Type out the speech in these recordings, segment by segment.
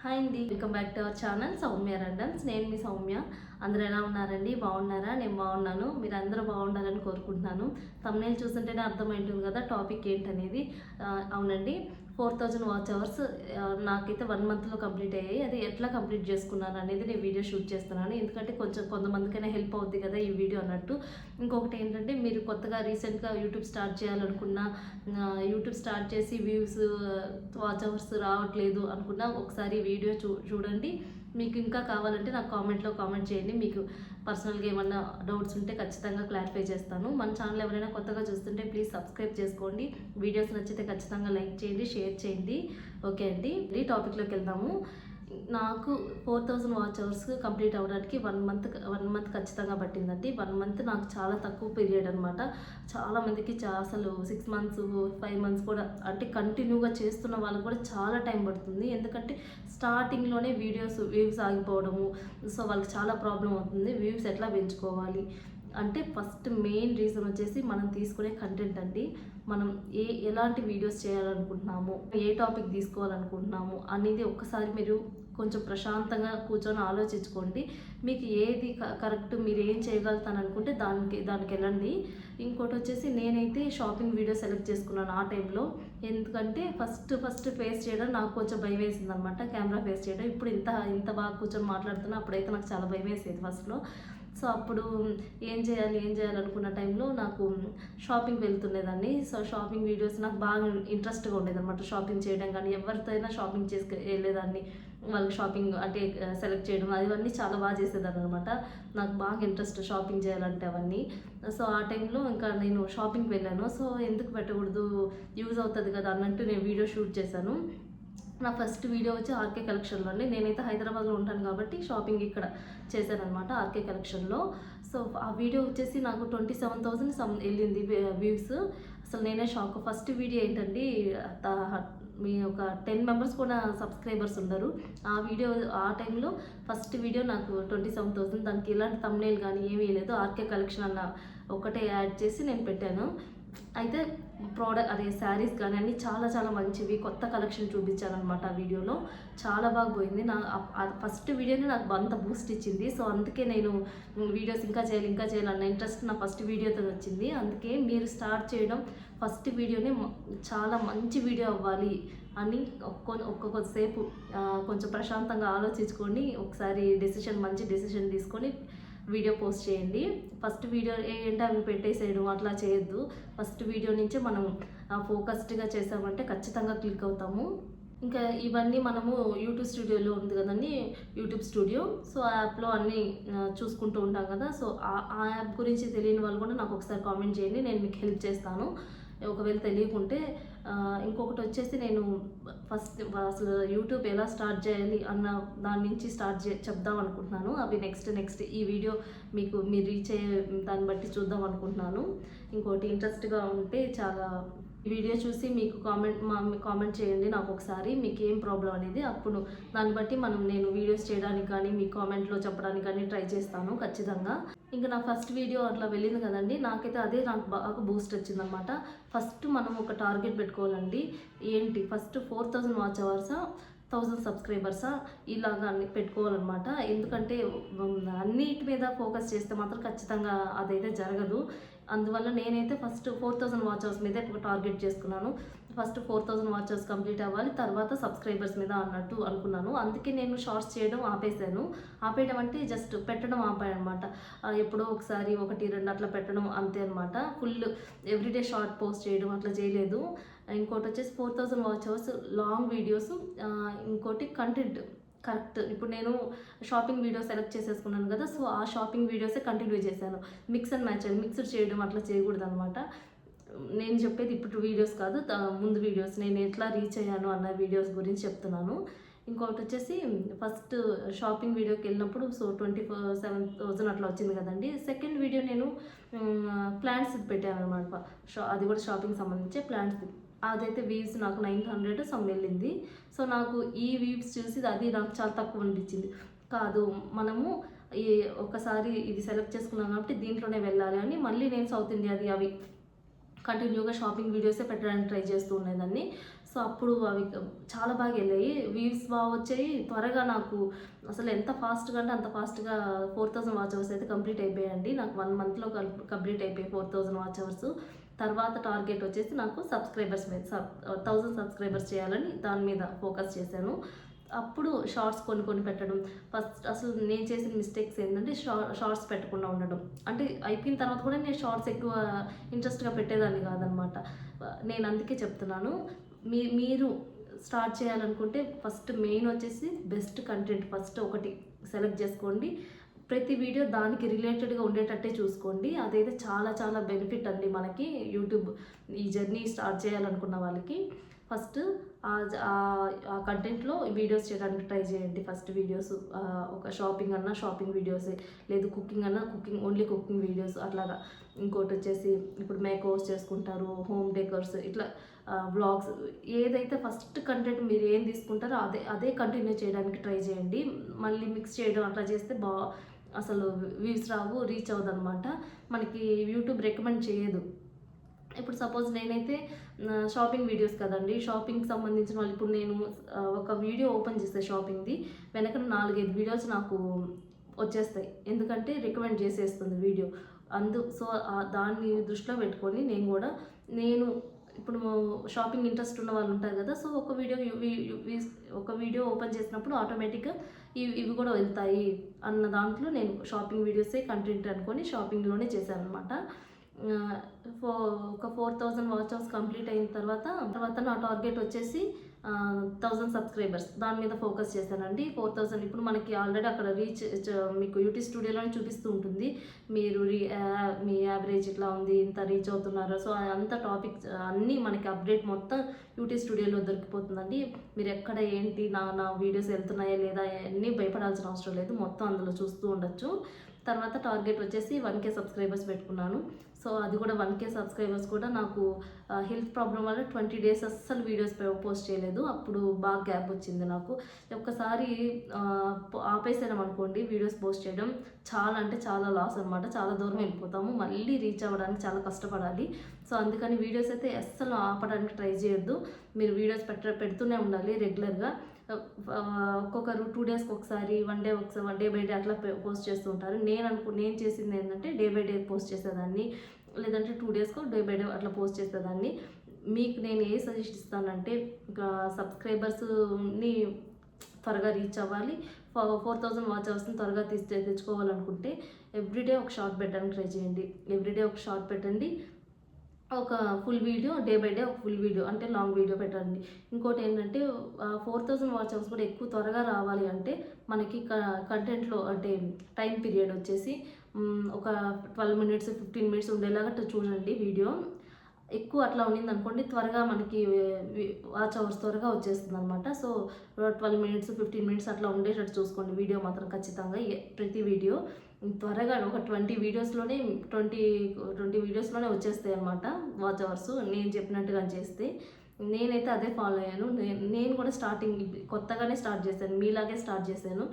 Hi అండి, welcome back to our channel Soumya రండన్స్. నేను మీ సౌమ్య. అందరూ ఎలా ఉన్నారండి? బాగున్నారా? నేను బాగున్నాను. మీరు అందరూ బాగుండాలని కోరుకుంటున్నాను. thumbnail చూస్తుంటేనే అర్థమైంటుంది కదా టాపిక్ ఏంటనేది. అవునండి, 4000 వాచ్ అవర్స్ నాకైతే 1 మంత్లో కంప్లీట్ అయ్యాయి. అది ఎట్లా కంప్లీట్ చేసుకున్నాను అనేది నేను వీడియో షూట్ చేస్తున్నాను. ఎందుకంటే కొంతమందికైనా హెల్ప్ అవుద్ది కదా ఈ వీడియో అన్నట్టు. ఇంకొకటి ఏంటంటే, మీరు కొత్తగా రీసెంట్గా యూట్యూబ్ స్టార్ట్ చేయాలనుకున్నా, యూట్యూబ్ స్టార్ట్ చేసి వ్యూస్ వాచ్ అవర్స్ రావట్లేదు అనుకున్నా ఒకసారి వీడియో చూడండి. మీకు ఇంకా కావాలంటే నాకు కామెంట్లో కామెంట్ చేయండి. మీకు పర్సనల్గా ఏమన్నా డౌట్స్ ఉంటే ఖచ్చితంగా క్లారిఫై చేస్తాను. మన ఛానల్ ఎవరైనా కొత్తగా చూస్తుంటే ప్లీజ్ సబ్స్క్రైబ్ చేసుకోండి. వీడియోస్ నచ్చితే ఖచ్చితంగా లైక్ చేయండి, షేర్ చేయండి. ఓకే అండి, ఈ టాపిక్లోకి వెళ్దాము. నాకు 4000 వాచ్ అవర్స్ కంప్లీట్ అవ్వడానికి 1 మంత్ ఖచ్చితంగా పట్టిందండి. 1 మంత్ నాకు చాలా తక్కువ పీరియడ్ అనమాట. చాలామందికి అసలు 6 మంత్స్ 5 మంత్స్ కూడా, అంటే కంటిన్యూగా చేస్తున్న వాళ్ళకు కూడా చాలా టైం పడుతుంది. ఎందుకంటే స్టార్టింగ్లోనే వ్యూస్ ఆగిపోవడము, సో వాళ్ళకి చాలా ప్రాబ్లం అవుతుంది. వ్యూస్ ఎట్లా పెంచుకోవాలి అంటే ఫస్ట్ మెయిన్ రీజన్ వచ్చేసి మనం తీసుకునే కంటెంట్ అండి. మనం ఎలాంటి వీడియోస్ చేయాలనుకుంటున్నాము, ఏ టాపిక్ తీసుకోవాలనుకుంటున్నాము అనేది ఒక్కసారి మీరు కొంచెం ప్రశాంతంగా కూర్చొని ఆలోచించుకోండి. మీకు ఏది కరెక్ట్, మీరు ఏం చేయగలుగుతాను అనుకుంటే దానికి వెళ్ళండి. ఇంకోటి వచ్చేసి, నేనైతే షాపింగ్ వీడియో సెలెక్ట్ చేసుకున్నాను ఆ టైంలో. ఎందుకంటే ఫస్ట్ ఫేస్ చేయడం నాకు కొంచెం భయం వేసింది అనమాట, కెమెరా ఫేస్ చేయడం. ఇప్పుడు ఇంత బాగా కూర్చొని మాట్లాడుతున్నా, అప్పుడైతే నాకు చాలా భయం వేసేది ఫస్ట్లో. సో అప్పుడు ఏం చేయాలి అనుకున్న టైంలో నాకు షాపింగ్ వెళ్తుండేదాన్ని. సో షాపింగ్ వీడియోస్ నాకు బాగా ఇంట్రెస్ట్గా ఉండేది అనమాట. షాపింగ్ చేయడం కానీ, ఎవరితో అయినా షాపింగ్ వెళ్ళేదాన్ని. వాళ్ళకి షాపింగ్ అంటే సెలెక్ట్ చేయడం అవన్నీ చాలా బాగా చేసేదాన్ని అనమాట. నాకు బాగా ఇంట్రెస్ట్ షాపింగ్ చేయాలంటే అవన్నీ. సో ఆ టైంలో ఇంకా నేను షాపింగ్కి వెళ్ళాను. సో ఎందుకు పెట్టకూడదు, యూజ్ అవుతుంది కదా అన్నట్టు నేను వీడియో షూట్ చేశాను. నా ఫస్ట్ వీడియో వచ్చి ఆర్కే కలెక్షన్లో అండి. నేనైతే హైదరాబాద్లో ఉంటాను కాబట్టి షాపింగ్ ఇక్కడ చేశానమాట ఆర్కే కలెక్షన్లో. సో ఆ వీడియో వచ్చేసి నాకు 27,000 వెళ్ళింది వ్యూస్. అసలు నేనే షాక్. ఫస్ట్ వీడియో ఏంటండి, మీ ఒక 10 మెంబర్స్ కూడా సబ్స్క్రైబర్స్ ఉండరు. ఆ వీడియో ఆ టైంలో ఫస్ట్ వీడియో నాకు 27,000. దానికి ఎలాంటి thumbnail కానీ ఏమీ లేదు. ఆర్కే కలెక్షన్ అన్న ఒకటే యాడ్ చేసి నేను పెట్టాను. అయితే శారీస్ కానీ అన్నీ చాలా చాలా మంచివి, కొత్త కలెక్షన్ చూపించాను అనమాట ఆ వీడియోలో. చాలా బాగా పోయింది. ఫస్ట్ వీడియోనే నాకు అంత బూస్ట్ ఇచ్చింది. సో అందుకే నేను వీడియోస్ ఇంకా చేయాలి అన్న ఇంట్రెస్ట్ నా ఫస్ట్ వీడియోతో వచ్చింది. అందుకే మీరు స్టార్ట్ చేయడం ఫస్ట్ వీడియోనే చాలా మంచి వీడియో అవ్వాలి అని ఒక్కొక్కసేపు కొంచెం ప్రశాంతంగా ఆలోచించుకొని ఒకసారి మంచి డెసిషన్ తీసుకొని వీడియో పోస్ట్ చేయండి. ఫస్ట్ వీడియో ఏంటి అవి పెట్టేసేయడం అట్లా చేయొద్దు. ఫస్ట్ వీడియో నుంచే మనం ఫోకస్డ్గా చేసామంటే ఖచ్చితంగా క్లిక్ అవుతాము. ఇంకా ఇవన్నీ మనము యూట్యూబ్ స్టూడియోలో ఉంది కదండి, యూట్యూబ్ స్టూడియో. సో ఆ యాప్లో అన్నీ చూసుకుంటూ ఉంటాం కదా. సో ఆ యాప్ గురించి తెలియని వాళ్ళు కూడా నాకు ఒకసారి కామెంట్ చేయండి, నేను మీకు హెల్ప్ చేస్తాను ఒకవేళ తెలియకుంటే. ఇంకొకటి వచ్చేసి, నేను అసలు యూట్యూబ్ ఎలా స్టార్ట్ చేయాలి అన్న దాని నుంచి చెప్దాం అనుకుంటున్నాను. అవి నెక్స్ట్ ఈ వీడియో మీరు రీచ్ అయ్యే దాన్ని బట్టి చూద్దాం అనుకుంటున్నాను. ఇంకోటి ఇంట్రెస్ట్గా ఉంటే చాలా వీడియో చూసి మీకు కామెంట్ చేయండి నాకు ఒకసారి, మీకు ఏం ప్రాబ్లం అనేది. అప్పుడు దాన్ని బట్టి నేను వీడియోస్ చేయడానికి కానీ మీ కామెంట్లో చెప్పడానికి కానీ ట్రై చేస్తాను ఖచ్చితంగా. ఇంకా నా ఫస్ట్ వీడియో అట్లా వెళ్ళింది కదండి, నాకు బాగా బూస్ట్ వచ్చిందనమాట. ఫస్ట్ మనం ఒక టార్గెట్ పెట్టుకోవాలండి. ఏంటి, ఫస్ట్ 4000 వాచ్ అవర్సా, 1000 సబ్స్క్రైబర్సా, ఇలాగా అన్ని పెట్టుకోవాలన్నమాట. ఎందుకంటే అన్నిటి మీద ఫోకస్ చేస్తే మాత్రం ఖచ్చితంగా అదైతే జరగదు. అందువల్ల నేనైతే ఫస్ట్ 4000 వాచ్ అవర్స్ మీద ఒక టార్గెట్ చేసుకున్నాను. ఫస్ట్ 4000 వాచ్ అవర్స్ కంప్లీట్ అవ్వాలి, తర్వాత సబ్స్క్రైబర్స్ మీద అన్నట్టు అనుకున్నాను. అందుకే నేను షార్ట్స్ చేయడం ఆపేసాను. ఆపేయడం అంటే జస్ట్ పెట్టడం ఆపాయనమాట. ఎప్పుడో ఒకసారి 1-2 అట్లా పెట్టడం అంతే అనమాట. ఫుల్ ఎవ్రీడే షార్ట్ పోస్ట్ చేయడం అట్లా చేయలేదు. ఇంకోటి వచ్చేసి 4000 వాచ్ అవర్స్ లాంగ్ వీడియోస్, ఇంకోటి కంటెంట్ కరెక్ట్. ఇప్పుడు నేను షాపింగ్ వీడియో సెలెక్ట్ చేసేసుకున్నాను కదా. సో ఆ షాపింగ్ వీడియోసే కంటిన్యూ చేశాను. మిక్స్డ్ చేయడం అట్లా చేయకూడదు అనమాట. నేను చెప్పేది ఇప్పుడు వీడియోస్ కాదు, ముందు వీడియోస్, నేను ఎట్లా రీచ్ అయ్యాను అన్న వీడియోస్ గురించి చెప్తున్నాను. ఇంకొకటి వచ్చేసి, ఫస్ట్ షాపింగ్ వీడియోకి వెళ్ళినప్పుడు 27,000 అట్లా వచ్చింది కదండి. సెకండ్ వీడియో నేను ప్లాంట్స్ పెట్టాను అనమాట. అది కూడా షాపింగ్ సంబంధించే ప్లాంట్స్. అదైతే వ్యూస్ నాకు 900 వెళ్ళింది. సో నాకు ఈ వ్యూస్ చూసి అది నాకు చాలా తక్కువ అనిపించింది. కాదు, మనము ఒకసారి ఇది సెలెక్ట్ చేసుకున్నాం కాబట్టి దీంట్లోనే వెళ్ళాలి అని మళ్ళీ నేను సౌత్ ఇండియాది అవి కంటిన్యూగా షాపింగ్ వీడియోసే పెట్టడానికి ట్రై చేస్తూ ఉండేదాన్ని. సో అప్పుడు అవి చాలా బాగా వెళ్ళాయి, వ్యూస్ బాగా వచ్చాయి. త్వరగా నాకు అసలు ఎంత ఫాస్ట్గా అంటే అంత ఫాస్ట్గా 4000 వాచ్ అవర్స్ అయితే కంప్లీట్ అయిపోయాయండి. నాకు 1 మంత్లో కంప్లీట్ అయిపోయి 4000 వాచ్ అవర్స్. తర్వాత టార్గెట్ వచ్చేసి నాకు సబ్స్క్రైబర్స్ మీద 1000 సబ్స్క్రైబర్స్ చేయాలని దాని మీద ఫోకస్ చేశాను. అప్పుడు షార్ట్స్ కొన్ని పెట్టడం. ఫస్ట్ అసలు నేను చేసిన మిస్టేక్స్ ఏంటంటే షార్ట్స్ పెట్టకుండా ఉండడం. అంటే అయిపోయిన తర్వాత కూడా నేను షార్ట్స్ ఎక్కువ ఇంట్రెస్ట్గా పెట్టేదాన్ని కాదనమాట. నేను అందుకే చెప్తున్నాను, మీరు స్టార్ట్ చేయాలనుకుంటే ఫస్ట్ మెయిన్ వచ్చేసి బెస్ట్ కంటెంట్ ఫస్ట్ ఒకటి సెలెక్ట్ చేసుకోండి. ప్రతి వీడియో దానికి రిలేటెడ్గా ఉండేటట్టే చూసుకోండి. అదైతే చాలా చాలా బెనిఫిట్ అండి మనకి. యూట్యూబ్ ఈ జర్నీ స్టార్ట్ చేయాలనుకున్న వాళ్ళకి ఫస్ట్ ఆ కంటెంట్లో వీడియోస్ చేయడానికి ట్రై చేయండి. ఫస్ట్ వీడియోస్ ఒక షాపింగ్ అన్నా షాపింగ్ వీడియోసే, లేదు కుకింగ్ అన్నా కుకింగ్, ఓన్లీ కుకింగ్ వీడియోస్ అట్లాగా. ఇంకోటి వచ్చేసి ఇప్పుడు మేకవర్స్ చేసుకుంటారు, హోమ్ డెకర్స్, ఇట్లా వ్లాగ్స్. ఏదైతే ఫస్ట్ కంటెంట్ మీరు ఏం తీసుకుంటారో అదే కంటిన్యూ చేయడానికి ట్రై చేయండి. మళ్ళీ మిక్స్ చేయడం అట్లా చేస్తే అసలు వ్యూస్ రావు, రీచ్ అవ్వదు అనమాట. మనకి యూట్యూబ్ రికమెండ్ చేయదు. ఇప్పుడు సపోజ్ నేనైతే షాపింగ్ వీడియోస్ కదండి, షాపింగ్కి సంబంధించిన వాళ్ళు ఇప్పుడు నేను ఒక వీడియో ఓపెన్ చేస్తే షాపింగ్ది వెనక 4-5 వీడియోస్ నాకు వచ్చేస్తాయి. ఎందుకంటే రికమెండ్ చేసేస్తుంది వీడియో. సో దాన్ని దృష్టిలో పెట్టుకొని నేను ఇప్పుడు షాపింగ్ ఇంట్రెస్ట్ ఉన్న వాళ్ళు ఉంటారు కదా, సో ఒక వీడియో ఓపెన్ చేసినప్పుడు ఆటోమేటిక్గా ఇవి కూడా వెళ్తాయి అన్న దాంట్లో నేను షాపింగ్ వీడియోసే కంటెంట్ అనుకొని షాపింగ్లోనే చేశాను అనమాట. ఒక 4000 వాచ్ అవర్స్ కంప్లీట్ అయిన తర్వాత నా టార్గెట్ వచ్చేసి 1000 సబ్స్క్రైబర్స్. దాని మీద ఫోకస్ చేశానండి. 4000 ఇప్పుడు మనకి ఆల్రెడీ అక్కడ మీకు యూట్యూబ్ స్టూడియోలోనే చూపిస్తూ ఉంటుంది. మీరు మీ యావరేజ్ ఇట్లా ఉంది, ఇంత రీచ్ అవుతున్నారు. సో అంత టాపిక్స్ అన్నీ మనకి అప్డేట్ మొత్తం యూట్యూబ్ స్టూడియోలో దొరికిపోతుందండి. మీరు ఎక్కడ ఏంటి నా వీడియోస్ వెళ్తున్నాయా లేదా అన్నీ భయపడాల్సిన అవసరం లేదు, మొత్తం అందులో చూస్తూ ఉండొచ్చు. తర్వాత టార్గెట్ వచ్చేసి 1K సబ్స్క్రైబర్స్ పెట్టుకున్నాను. సో అది కూడా 1K సబ్స్క్రైబర్స్ కూడా నాకు హెల్త్ ప్రాబ్లం వల్ల 20 డేస్ అస్సలు వీడియోస్ పోస్ట్ చేయలేదు. అప్పుడు బాగా గ్యాప్ వచ్చింది నాకు. ఒక్కసారి ఆపేసాను అనుకోండి వీడియోస్ పోస్ట్ చేయడం, చాలా అంటే చాలా లాస్ అనమాట. చాలా దూరం వెళ్ళిపోతాము, మళ్ళీ రీచ్ అవ్వడానికి చాలా కష్టపడాలి. సో అందుకని వీడియోస్ అయితే అస్సలు ఆపడానికి ట్రై చేయొద్దు. మీరు వీడియోస్ పెడుతూనే ఉండాలి రెగ్యులర్గా. ఒక్కొక్కరు 2 డేస్కి ఒకసారి, 1 డే బై డే అట్లా పోస్ట్ చేస్తూ ఉంటారు. నేను చేసింది ఏంటంటే డే బై డే పోస్ట్ చేసేదాన్ని, లేదంటే 2 డేస్కో డే బై డే అట్లా పోస్ట్ చేసేదాన్ని. మీకు నేను ఏ సజెస్ట్ ఇస్తానంటే, సబ్స్క్రైబర్స్ని త్వరగా రీచ్ అవ్వాలి, 4000 వాచ్ అవర్స్ని త్వరగా తెచ్చుకోవాలనుకుంటే ఎవ్రీడే ఒక షార్ట్ పెట్టడానికి ట్రై చేయండి. ఎవ్రీడే ఒక షార్ట్ పెట్టండి, ఒక full video, day by day ఒక ఫుల్ వీడియో అంటే లాంగ్ వీడియో పెట్టండి. ఇంకోటి ఏంటంటే 4000 వాచ్ అవర్స్ కూడా ఎక్కువ త్వరగా రావాలి అంటే మనకి కంటెంట్లో అంటే టైం పీరియడ్ వచ్చేసి ఒక 12 మినిట్స్ 15 మినిట్స్ ఉండేలాగా చూడండి. వీడియో ఎక్కువ అట్లా ఉండింది అనుకోండి, త్వరగా మనకి వాచ్ అవర్స్ త్వరగా వచ్చేస్తుంది అనమాట. సో 12 మినిట్స్ 15 మినిట్స్ అట్లా ఉండేటట్టు చూసుకోండి వీడియో మాత్రం ఖచ్చితంగా. ప్రతి వీడియో త్వరగా ఒక 20 వీడియోస్లోనే వచ్చేస్తాయి అనమాట వాచ్ అవర్స్, నేను చెప్పినట్టుగా చేస్తే. నేనైతే అదే ఫాలో అయ్యాను. నేను కూడా కొత్తగానే స్టార్ట్ చేశాను, మీలాగే స్టార్ట్ చేశాను.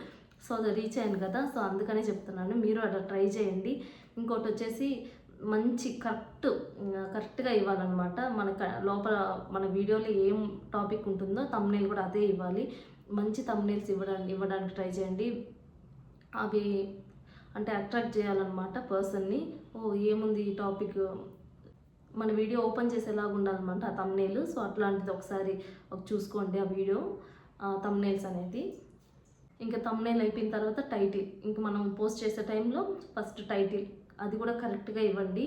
సో అది రీచ్ అయ్యాను కదా, సో అందుకనే చెప్తున్నాను, మీరు అట్లా ట్రై చేయండి. ఇంకోటి వచ్చేసి మంచి కరెక్ట్గా ఇవ్వాలన్నమాట. లోపల మన వీడియోలో ఏం టాపిక్ ఉంటుందో థంబ్నెయిల్ కూడా అదే ఇవ్వాలి. మంచి థంబ్నెయిల్స్ ఇవ్వడానికి ట్రై చేయండి. అవి అంటే అట్రాక్ట్ చేయాలన్నమాట పర్సన్ని. ఏముంది ఈ టాపిక్, మన వీడియో ఓపెన్ చేసేలాగా ఉండాలన్నమాట ఆ థంబ్నెయిల్. సో అట్లాంటిది ఒకసారి చూసుకోండి ఆ వీడియో థంబ్నెయిల్స్ అనేది. ఇంకా థంబ్నెయిల్ అయిపోయిన తర్వాత టైటిల్, ఇంకా మనం పోస్ట్ చేసే టైంలో ఫస్ట్ టైటిల్ అది కూడా కరెక్ట్గా ఇవ్వండి.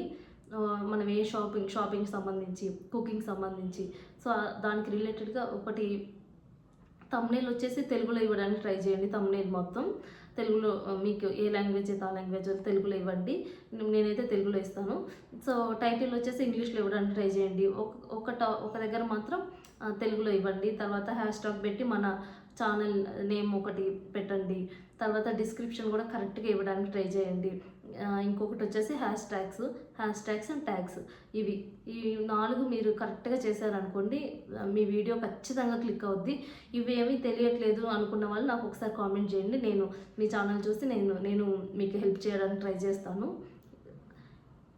మనం ఏ షాపింగ్ సంబంధించి, కుకింగ్ సంబంధించి, సో దానికి రిలేటెడ్గా ఒకటి థంబ్నెయిల్ వచ్చేసి తెలుగులో ఇవ్వడానికి ట్రై చేయండి. థంబ్నెయిల్ మొత్తం తెలుగులో, మీకు ఏ లాంగ్వేజ్ అయితే ఆ లాంగ్వేజ్ తెలుగులో ఇవ్వండి. నేనైతే తెలుగులో ఇస్తాను. సో టైటిల్ వచ్చేసి ఇంగ్లీష్లో ఇవ్వడానికి ట్రై చేయండి. ఒక దగ్గర మాత్రం తెలుగులో ఇవ్వండి. తర్వాత #, పెట్టి మన ఛానల్ నేమ్ ఒకటి పెట్టండి. తర్వాత డిస్క్రిప్షన్ కూడా కరెక్ట్గా ఇవ్వడానికి ట్రై చేయండి. ఇంకొకటి వచ్చేసి హ్యాష్ ట్యాగ్స్ అండ్ ట్యాగ్స్. ఈ 4 మీరు కరెక్ట్గా చేశారనుకోండి, మీ వీడియో ఖచ్చితంగా క్లిక్ అవుద్ది. ఇవేమీ తెలియట్లేదు అనుకున్న వాళ్ళు నాకు ఒకసారి కామెంట్ చేయండి. నేను మీ ఛానల్ చూసి నేను మీకు హెల్ప్ చేయడానికి ట్రై చేస్తాను.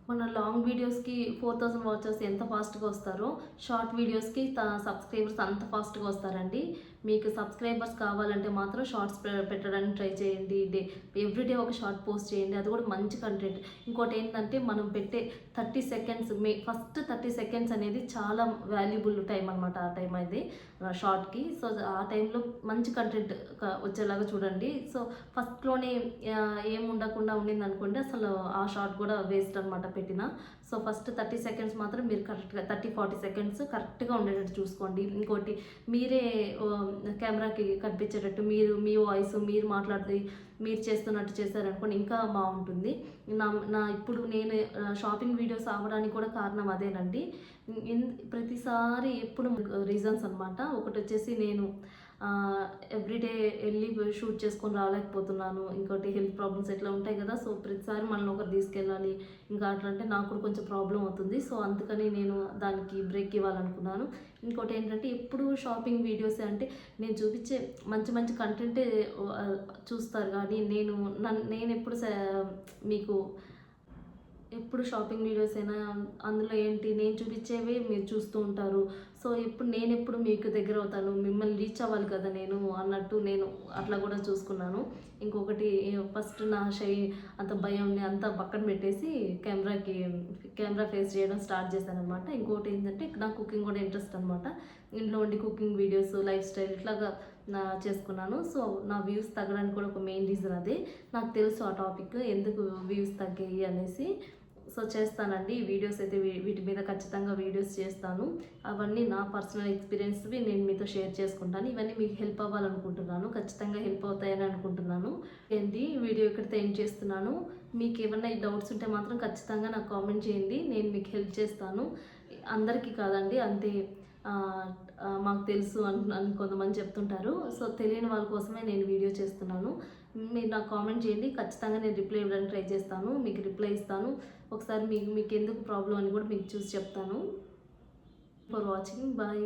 మన లాంగ్ వీడియోస్కి 4000 వాచెస్ ఎంత ఫాస్ట్గా వస్తారో షార్ట్ వీడియోస్కి సబ్స్క్రైబర్స్ అంత ఫాస్ట్గా వస్తారండి. మీకు సబ్స్క్రైబర్స్ కావాలంటే మాత్రం షార్ట్స్ పెట్టడానికి ట్రై చేయండి. ఎవ్రీడే ఒక షార్ట్ పోస్ట్ చేయండి, అది కూడా మంచి కంటెంట్. ఇంకోటి ఏంటంటే మనం పెట్టే 30 సెకండ్స్ ఫస్ట్ 30 సెకండ్స్ అనేది చాలా వాల్యుబుల్ టైం అనమాట. ఆ టైం అయితే షార్ట్కి. సో ఆ టైంలో మంచి కంటెంట్ వచ్చేలాగా చూడండి. సో ఫస్ట్లోనే ఏం ఉండకుండా ఉండింది అనుకోండి, అసలు ఆ షార్ట్ కూడా వేస్ట్ అనమాట పెట్టిన. సో ఫస్ట్ 30 సెకండ్స్ మాత్రం మీరు కరెక్ట్గా 30-40 సెకండ్స్ కరెక్ట్గా ఉండేటట్టు చూసుకోండి. ఇంకోటి మీరే కెమెరాకి కనిపించేటట్టు మీ వాయిస్ మీరు మాట్లాడితే మీరు చేస్తున్నట్టు చేశారనుకోండి ఇంకా బాగుంటుంది. నా ఇప్పుడు నేను షాపింగ్ వీడియోస్ అవ్వడానికి కూడా కారణం అదేనండి. ప్రతిసారి ఎప్పుడు రీజన్స్ అనమాట. ఒకటి వచ్చేసి నేను ఎవ్రీడే వెళ్ళి షూట్ చేసుకొని రాలేకపోతున్నాను. ఇంకోటి హెల్త్ ప్రాబ్లమ్స్ ఎట్లా ఉంటాయి కదా. సో ప్రతిసారి మనల్ని ఒకరు తీసుకెళ్ళాలి, ఇంకా అట్లా అంటే నాకు కూడా కొంచెం ప్రాబ్లం అవుతుంది. సో అందుకని నేను దానికి బ్రేక్ ఇవ్వాలనుకున్నాను. ఇంకోటి ఏంటంటే ఎప్పుడు షాపింగ్ వీడియోస్ అంటే నేను చూపించే మంచి మంచి కంటెంటే చూస్తారు, కానీ నేను ఎప్పుడు మీకు ఎప్పుడు షాపింగ్ వీడియోస్ అయినా అందులో ఏంటి నేను చూపించేవే మీరు చూస్తూ ఉంటారు. సో నేను ఎప్పుడు మీకు దగ్గర అవుతాను, మిమ్మల్ని రీచ్ అవ్వాలి కదా నేను అన్నట్టు నేను అట్లా కూడా చూసుకున్నాను. ఇంకొకటి ఫస్ట్ నా అంత భయంని అంతా పక్కన పెట్టేసి కెమెరా ఫేస్ చేయడం స్టార్ట్ చేశాను అనమాట. ఇంకోటి ఏంటంటే నాకు కుకింగ్ కూడా ఇంట్రెస్ట్ అనమాట. ఇంట్లో ఉండి కుకింగ్ వీడియోస్, లైఫ్ స్టైల్ ఇట్లాగా చేసుకున్నాను. సో నా వ్యూస్ తగ్గడానికి కూడా ఒక మెయిన్ రీజన్ అదే. నాకు తెలుసు ఆ టాపిక్ ఎందుకు వ్యూస్ తగ్గాయి అనేసి. సో చేస్తానండి ఈ వీడియోస్ అయితే, వీటి మీద ఖచ్చితంగా వీడియోస్ చేస్తాను. అవన్నీ నా పర్సనల్ ఎక్స్పీరియన్స్వి నేను మీతో షేర్ చేసుకుంటాను. ఇవన్నీ మీకు హెల్ప్ అవ్వాలనుకుంటున్నాను, ఖచ్చితంగా హెల్ప్ అవుతాయని అనుకుంటున్నాను. ఏంటి వీడియో ఇక్కడితో ఎండ్ చేస్తున్నాను. మీకు ఏమన్నా డౌట్స్ ఉంటే మాత్రం ఖచ్చితంగా నాకు కామెంట్ చేయండి, నేను మీకు హెల్ప్ చేస్తాను. అందరికీ కాదండి, అంతే మాకు తెలుసు అని కొంతమంది చెప్తుంటారు. సో తెలియని వాళ్ళ కోసమే నేను వీడియో చేస్తున్నాను. మీరు నాకు కామెంట్ చేయండి, ఖచ్చితంగా నేను రిప్లై ఇవ్వడానికి ట్రై చేస్తాను, మీకు రిప్లై ఇస్తాను. ఒకసారి మీకు ఎందుకు ప్రాబ్లం అని కూడా మీకు చూసి చెప్తాను. For watching, bye.